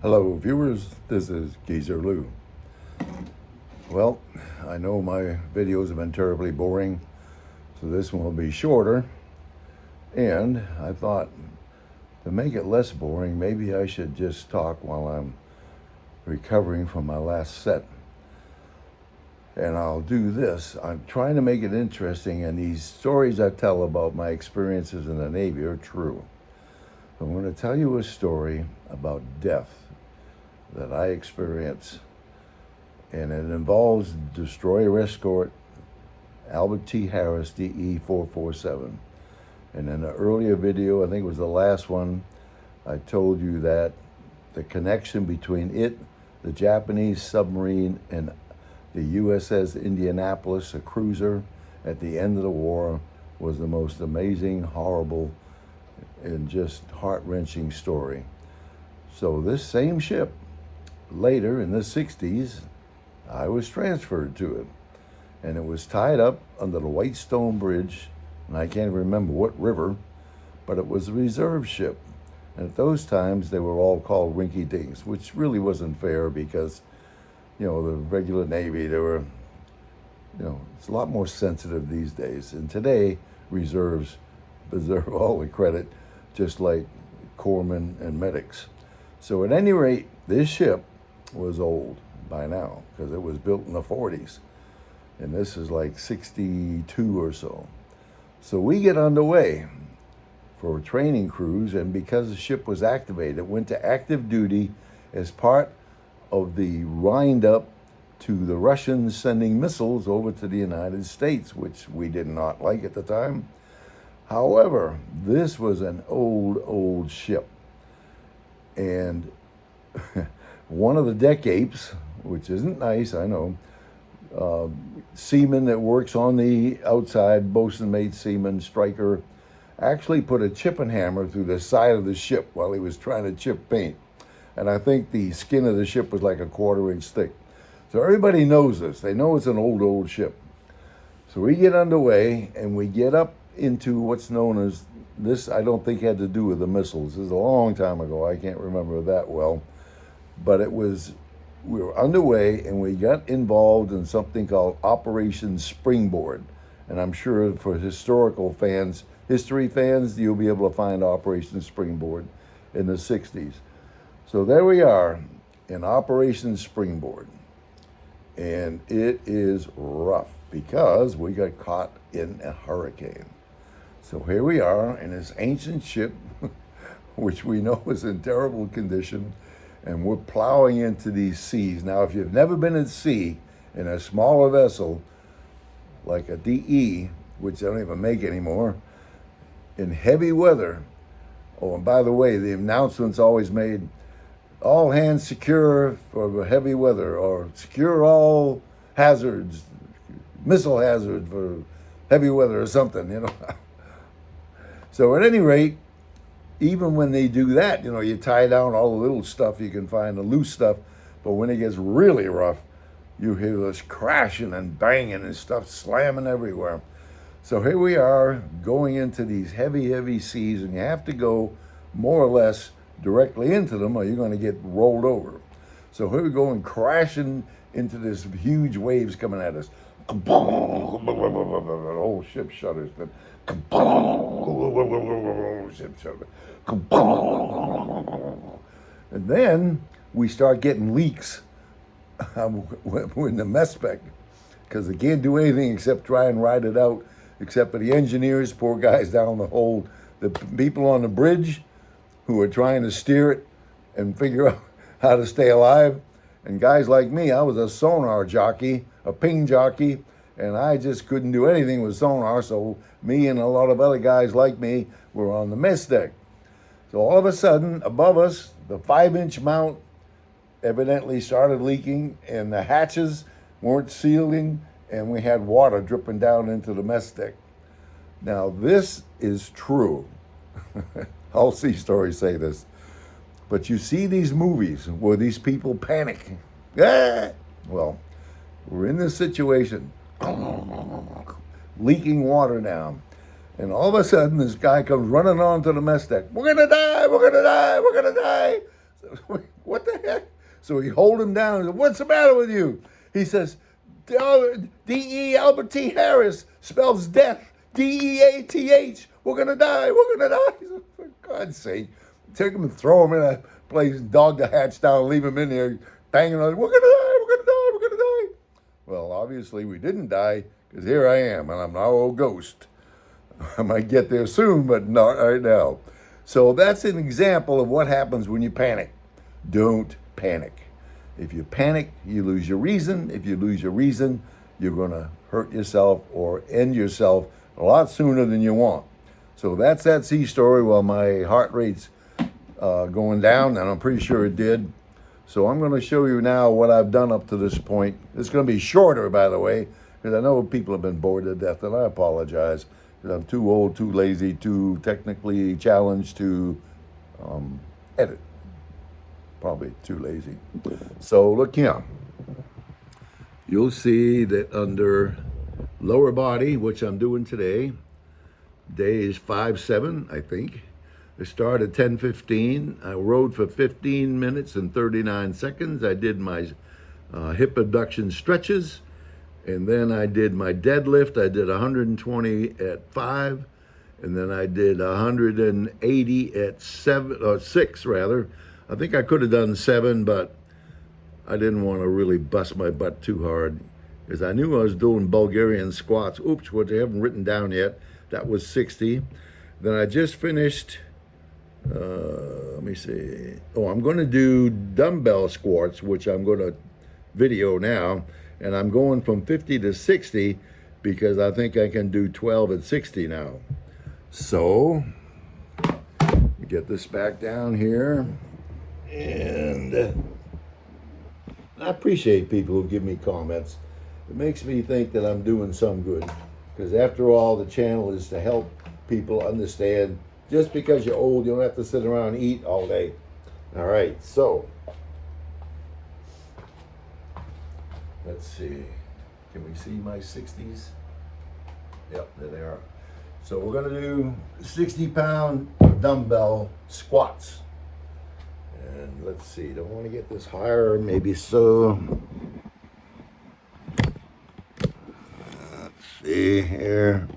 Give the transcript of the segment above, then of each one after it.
Hello, viewers. This is Geezer Lou. Well, I know my videos have been terribly boring, so this one will be shorter. And I thought to make it less boring, maybe I should just talk while I'm recovering from my last set. And I'll do this. I'm trying to make it interesting, and these stories I tell about my experiences in the Navy are true. I'm going to tell you a story about death that I experienced, and it involves destroyer escort Albert T. Harris DE 447. And in an earlier video, I think it was the last one, I told you that the connection between it, the Japanese submarine, and the USS Indianapolis, a cruiser at the end of the war, was the most amazing, horrible, and just heart-wrenching story. So this same ship, later in the 60s, I was transferred to it. And it was tied up under the White Stone Bridge, and I can't remember what river, but it was a reserve ship. And at those times, they were all called rinky-dinks, which really wasn't fair because, the regular Navy, they were, it's a lot more sensitive these days. And today, reserves deserve all the credit, just like corpsmen and medics. So at any rate, this ship was old by now because it was built in the 40s. And this is like 62 or so. So we get underway for a training cruise, and because the ship was activated, it went to active duty as part of the wind-up to the Russians sending missiles over to the United States, which we did not like at the time. However, this was an old ship. And one of the deck apes, which isn't nice, I know, seaman that works on the outside, bosun mate seaman, striker, actually put a chipping hammer through the side of the ship while he was trying to chip paint. And I think the skin of the ship was like a 1/4 inch thick. So everybody knows this. They know it's an old ship. So we get underway and we get up into what's known as, this I don't think had to do with the missiles. This is a long time ago. I can't remember that well. But we were underway and we got involved in something called Operation Springboard. And I'm sure for history fans, you'll be able to find Operation Springboard in the 60s. So there we are in Operation Springboard. And it is rough because we got caught in a hurricane. So here we are in this ancient ship, which we know is in terrible condition, and we're plowing into these seas. Now, if you've never been at sea in a smaller vessel, like a DE, which they don't even make anymore, in heavy weather, oh, and by the way, the announcement's always made, all hands secure for heavy weather, or secure all hazards, missile hazard for heavy weather or something, So at any rate, even when they do that, you tie down all the little stuff you can find, the loose stuff, but when it gets really rough, you hear this crashing and banging and stuff slamming everywhere. So here we are going into these heavy seas, and you have to go more or less directly into them or you're going to get rolled over. So here we're going crashing into this huge waves coming at us. The whole ship shudders. Ship shudders. And then we start getting leaks in the mess spec because they can't do anything except try and ride it out, except for the engineers, poor guys down the hold, the people on the bridge who are trying to steer it and figure out how to stay alive. And guys like me, I was a sonar jockey, a ping jockey, and I just couldn't do anything with sonar, so me and a lot of other guys like me were on the mess deck. So all of a sudden, above us, the 5-inch mount evidently started leaking, and the hatches weren't sealing, and we had water dripping down into the mess deck. Now, this is true. All sea stories say this. But you see these movies where these people panic. Ah! Well, we're in this situation, leaking water down. And all of a sudden, this guy comes running onto the mess deck. We're going to die, we're going to die, we're going to die. What the heck? So he hold him down and said, what's the matter with you? He says, D.E. Albert T. Harris spells death. D-E-A-T-H. We're going to die. We're going to die. He said, for God's sake. Take him and throw him in a place, dog the hatch down, leave him in there, banging on it. We're going to die. We're going to die. We're going to die. Well, obviously we didn't die because here I am and I'm now a ghost. I might get there soon, but not right now. So that's an example of what happens when you panic. Don't panic. If you panic, you lose your reason. If you lose your reason, you're going to hurt yourself or end yourself a lot sooner than you want. So that's that sea story. Well, my heart rate's going down, and I'm pretty sure it did. So I'm going to show you now what I've done up to this point. It's going to be shorter, by the way, because I know people have been bored to death, and I apologize. I'm too old, too lazy, too technically challenged to edit. Probably too lazy. So look here. You'll see that under lower body, which I'm doing today, day is 5-7, I think. I started 10:15. I rode for 15 minutes and 39 seconds. I did my hip abduction stretches. And then I did my deadlift. I did 120 at 5, and then I did 180 at 6 rather. I think I could have done 7, but I didn't want to really bust my butt too hard because I knew I was doing Bulgarian squats. Oops, which I haven't written down yet. That was 60. Then I just finished, let me see. Oh, I'm going to do dumbbell squats, which I'm going to video now. And I'm going from 50 to 60 because I think I can do 12 at 60 now. So, get this back down here. And I appreciate people who give me comments. It makes me think that I'm doing some good. Because after all, the channel is to help people understand just because you're old, you don't have to sit around and eat all day. All right, so. Let's see, can we see my 60s? Yep, there they are. So we're gonna do 60-pound dumbbell squats. And let's see, don't wanna get this higher, maybe so. Let's see here.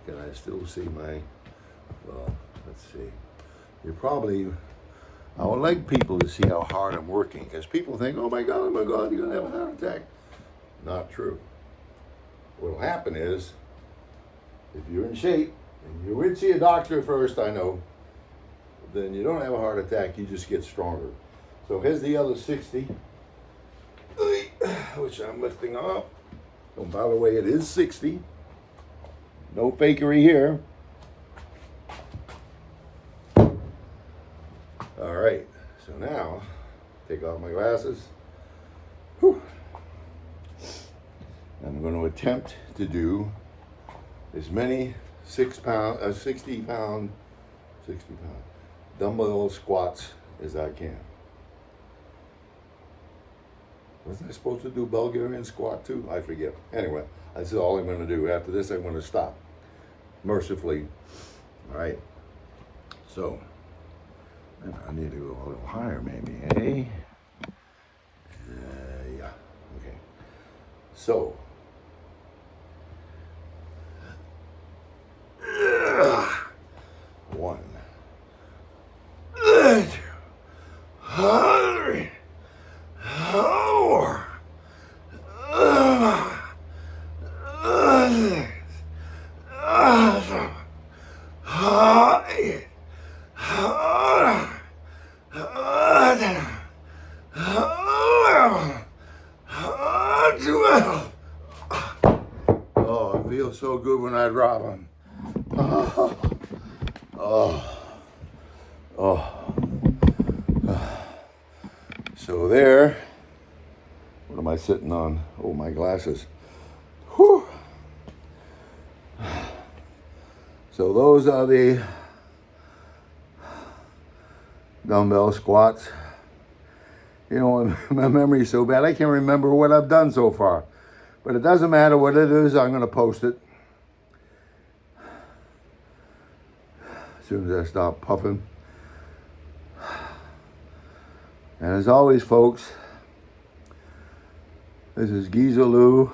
Can I still see my, well, let's see. You're probably, I would like people to see how hard I'm working because people think, oh my God, you're going to have a heart attack. Not true. What will happen is, if you're in shape, and you would see a doctor first, I know, then you don't have a heart attack, you just get stronger. So here's the other 60, which I'm lifting off. Oh, by the way, it is 60. No fakery here. All right, so now, take off my glasses. Whew. I'm going to attempt to do as many 60-pound dumbbell squats as I can. Wasn't I supposed to do Bulgarian squat too? I forget. Anyway, that's all I'm going to do. After this, I'm going to stop, mercifully. All right, so. I need to go a little higher maybe, eh? Yeah, okay. So, one, two, three, four, oh, it feels so good when I drop them. So there, what am I sitting on? Oh, my glasses. Whew. So those are the dumbbell squats. You know, my memory's so bad, I can't remember what I've done so far. But it doesn't matter what it is, I'm going to post it. As soon as I stop puffing. And as always, folks, this is Geezer Lou,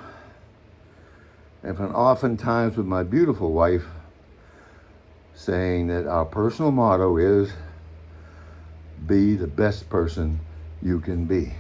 and from oftentimes with my beautiful wife, saying that our personal motto is, be the best person you can be.